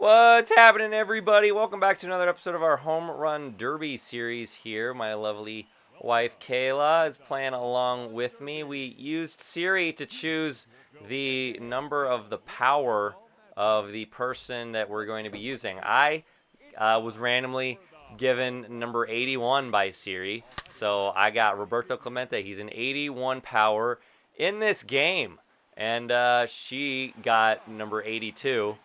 What's happening, everybody? Welcome back to another episode of our Home Run Derby series here. My lovely wife, Kayla, is playing along with me. We used Siri to choose the number of the power of the person that we're going to be using. I was randomly given number 81 by Siri, so I got Roberto Clemente. He's an 81 power in this game, and she got number 82.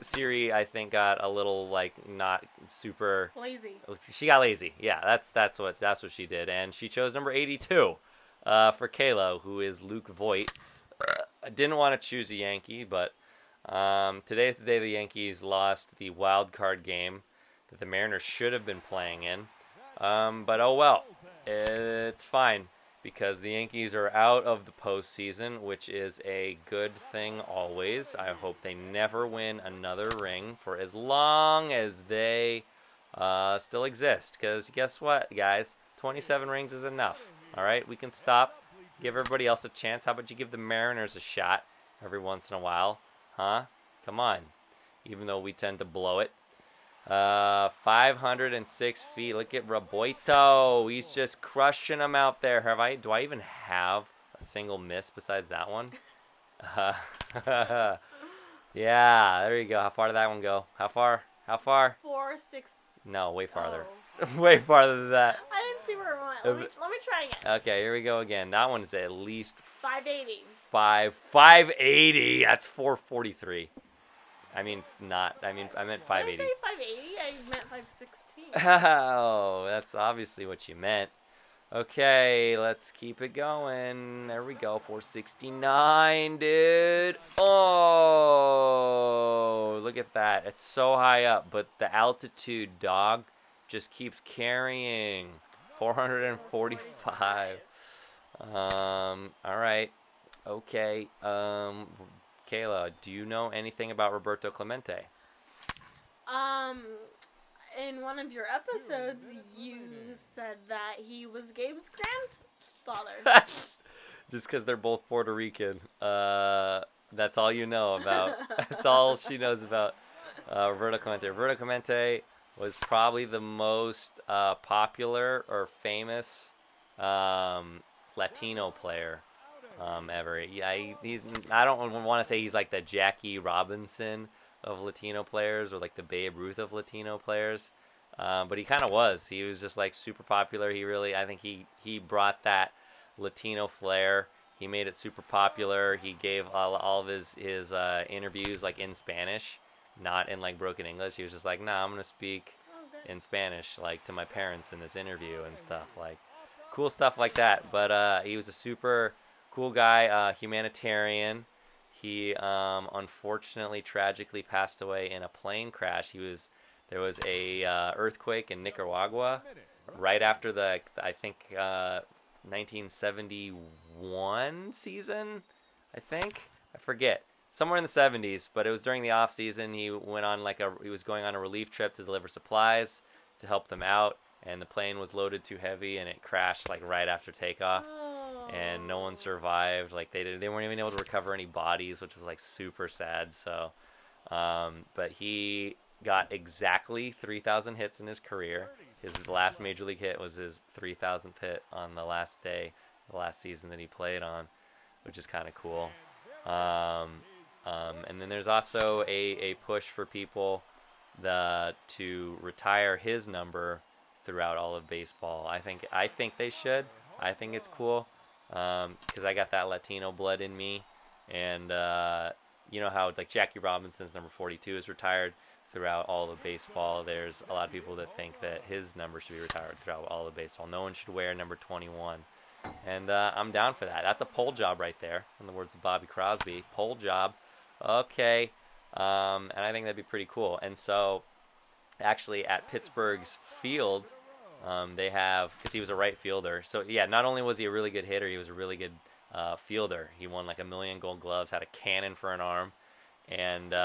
Siri, I think, got a little not super lazy. She got lazy. Yeah, that's what she did, and she chose number 82 for KAYLA, who is Luke Voigt. I didn't want to choose a Yankee, but today's the day the Yankees lost the wild card game that the Mariners should have been playing in. But oh well, it's fine, because the Yankees are out of the postseason, which is a good thing always. I hope they never win another ring for as long as they still exist. Because guess what, guys? 27 rings is enough. All right, we can stop. Give everybody else a chance. How about you give the Mariners a shot every once in a while? Huh? Come on. Even though we tend to blow it. 506 feet. Look at Roberto. He's just crushing them out there. Do I even have a single miss besides that one? Yeah, there you go. How far did that one go? How far? 4, 6. No, way farther. Oh. Way farther than that. I didn't see where it went. Let me try again. Okay, here we go again. That one is at least 580. 580. That's 443. I meant 580. Did I say 580? I meant 516. Oh, that's obviously what you meant. Okay, let's keep it going. There we go, 469, dude. Oh, look at that. It's so high up, but the altitude, dog, just keeps carrying. 445. All right. Okay. Kayla, do you know anything about Roberto Clemente? In one of your episodes, you said that he was Gabe's grandfather. Just because they're both Puerto Rican. That's all you know about. That's all she knows about Roberto Clemente. Roberto Clemente was probably the most popular or famous Latino player ever. Yeah, I don't want to say he's like the Jackie Robinson of Latino players or like the Babe Ruth of Latino players, but he kind of was. He was just like super popular. I think he brought that Latino flair. He made it super popular. He gave all of his interviews like in Spanish, not in like broken English. He was just like, nah, I'm gonna speak in Spanish like to my parents in this interview and stuff, like cool stuff like that. But he was a super cool guy, humanitarian. He unfortunately, tragically passed away in a plane crash. There was a earthquake in Nicaragua right after the 1971 season. I forget, somewhere in the 70s, but it was during the off season. He went on he was going on a relief trip to deliver supplies to help them out, and the plane was loaded too heavy and it crashed like right after takeoff. And no one survived. Like they weren't even able to recover any bodies, which was like super sad. So, but he got exactly 3,000 hits in his career. His last major league hit was his 3,000th hit on the last day, the last season that he played on, which is kind of cool. And then there's also a push for people to retire his number throughout all of baseball. I think they should. I think it's cool. Because I got that Latino blood in me, and you know how like Jackie Robinson's number 42 is retired throughout all of baseball. There's a lot of people that think that his number should be retired throughout all of baseball. No one should wear number 21, and I'm down for that. That's a poll job right there, in the words of Bobby Crosby. Poll job, okay, and I think that'd be pretty cool. And so, actually, at Pittsburgh's field. They have, because he was a right fielder. So, yeah, not only was he a really good hitter, he was a really good fielder. He won like 1 million Gold Gloves, had a cannon for an arm, and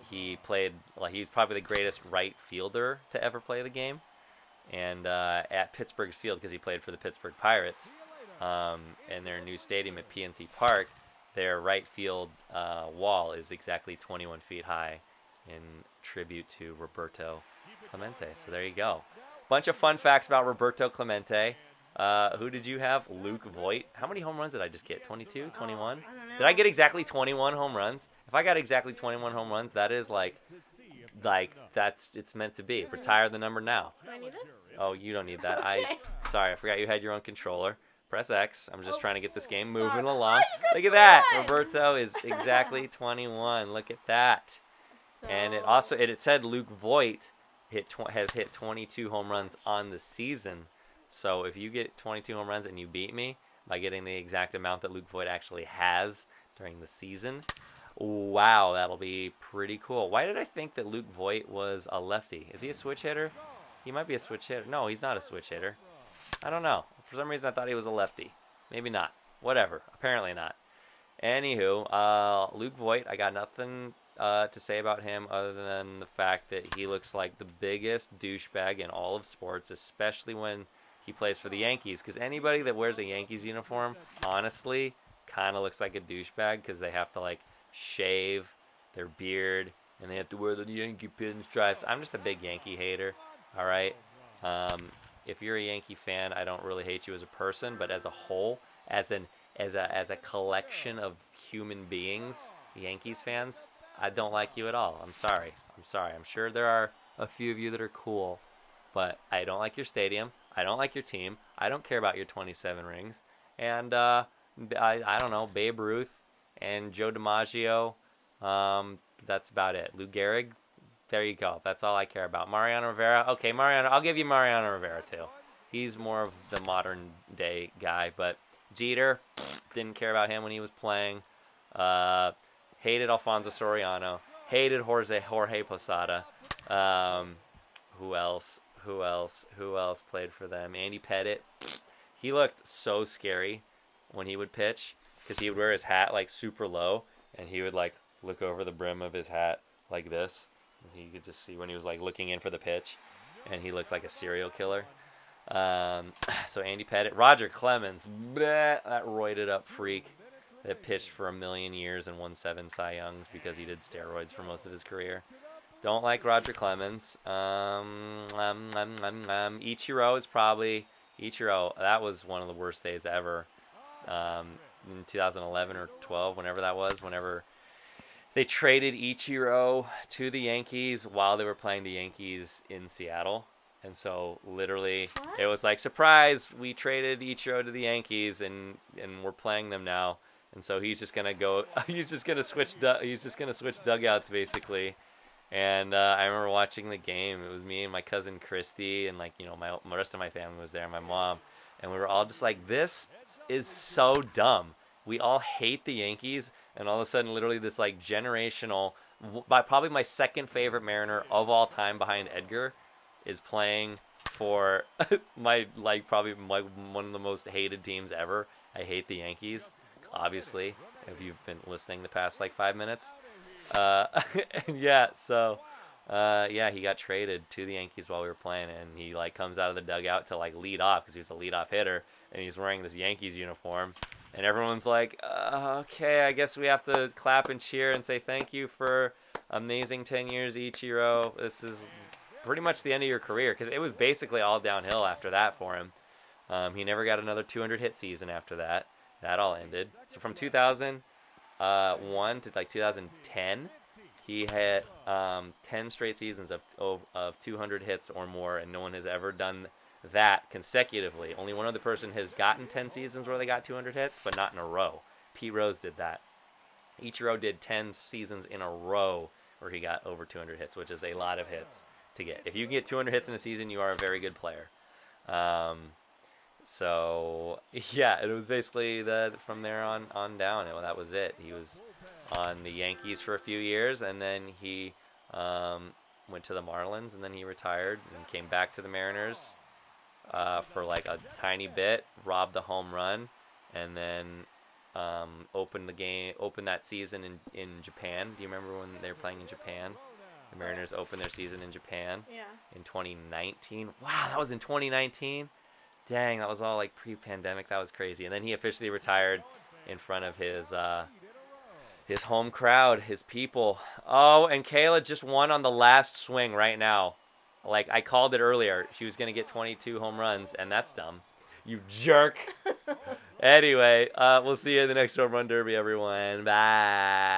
he played, he's probably the greatest right fielder to ever play the game. And at Pittsburgh's field, because he played for the Pittsburgh Pirates, in their new stadium at PNC Park, their right field wall is exactly 21 feet high in tribute to Roberto Clemente. So there you go. Bunch of fun facts about Roberto Clemente. Who did you have? Luke Voigt. How many home runs did I just get? 22? 21? I don't know. Did I get exactly 21 home runs? If I got exactly 21 home runs, that is it's meant to be. Retire the number now. Do I need this? Oh, you don't need that. Okay. Sorry, I forgot you had your own controller. Press X. I'm just trying to get this game moving sorry. along. Oh, you Look at got that. 21. Roberto is exactly 21. Look at that. So, And it said Luke Voigt has hit 22 home runs on the season. So if you get 22 home runs and you beat me by getting the exact amount that Luke Voigt actually has during the season, wow, that'll be pretty cool. Why did I think that Luke Voigt was a lefty? Is he a switch hitter? He might be a switch hitter. No, he's not a switch hitter. I don't know. For some reason, I thought he was a lefty. Maybe not. Whatever. Apparently not. Anywho, Luke Voigt, I got nothing to say about him other than the fact that he looks like the biggest douchebag in all of sports, especially when he plays for the Yankees. Because anybody that wears a Yankees uniform, honestly, kind of looks like a douchebag because they have to, like, shave their beard and they have to wear the Yankee pinstripes. I'm just a big Yankee hater, all right? If you're a Yankee fan, I don't really hate you as a person, but as a whole, as a collection of human beings, Yankees fans, I don't like you at all. I'm sorry. I'm sure there are a few of you that are cool, but I don't like your stadium. I don't like your team. I don't care about your 27 rings. And I don't know, Babe Ruth and Joe DiMaggio. That's about it. Lou Gehrig. There you go. That's all I care about. Mariano Rivera. Okay, I'll give you Mariano Rivera too. He's more of the modern day guy. But Jeter, didn't care about him when he was playing. Hated Alfonso Soriano. Hated Jorge Posada. Who else played for them? Andy Pettit. He looked so scary when he would pitch because he would wear his hat like super low and he would like look over the brim of his hat like this. You could just see when he was like looking in for the pitch, and he looked like a serial killer. So Andy Pettit, Roger Clemens, that roided up freak that pitched for 1,000,000 years and won 7 Cy Youngs because he did steroids for most of his career. Don't like Roger Clemens. Ichiro is probably Ichiro. That was one of the worst days ever. In 2011 or 12, whenever that was, whenever they traded Ichiro to the Yankees while they were playing the Yankees in Seattle. And so literally it was like, surprise, we traded Ichiro to the Yankees and we're playing them now. And so he's just going to switch dugouts basically. And I remember watching the game. It was me and my cousin Christy and like, you know, my rest of my family was there, my mom. And we were all just like, this is so dumb. We all hate the Yankees, and all of a sudden, literally this like generational, by probably my second favorite Mariner of all time behind Edgar, is playing for my probably one of the most hated teams ever. I hate the Yankees, obviously. If you've been listening the past like 5 minutes, yeah. So, he got traded to the Yankees while we were playing, and he like comes out of the dugout to like lead off because he was the leadoff hitter, and he's wearing this Yankees uniform. And everyone's like, okay, I guess we have to clap and cheer and say thank you for amazing 10 years, Ichiro. This is pretty much the end of your career because it was basically all downhill after that for him. He never got another 200-hit season after that. That all ended. So from 2001 to like 2010, he had 10 straight seasons of 200 hits or more, and no one has ever done that consecutively. Only one other person has gotten 10 seasons where they got 200 hits, but not in a row. Pete Rose did that. Ichiro did 10 seasons in a row where he got over 200 hits, which is a lot of hits to get. If you can get 200 hits in a season, you are a very good player. So, yeah, it was basically from there on down. That was it. He was on the Yankees for a few years, and then he went to the Marlins, and then he retired and came back to the Mariners for like a tiny bit, robbed the home run, and then opened that season in Japan. Do you remember when they were playing in Japan? The Mariners opened their season in Japan in 2019. Wow, that was in 2019? Dang, that was all like pre-pandemic. That was crazy. And then he officially retired in front of his His home crowd, his people. Oh, and KAYLA just won on the last swing right now. Like, I called it earlier. She was going to get 22 home runs, and that's dumb. You jerk. Anyway, we'll see you in the next Home Run Derby, everyone. Bye.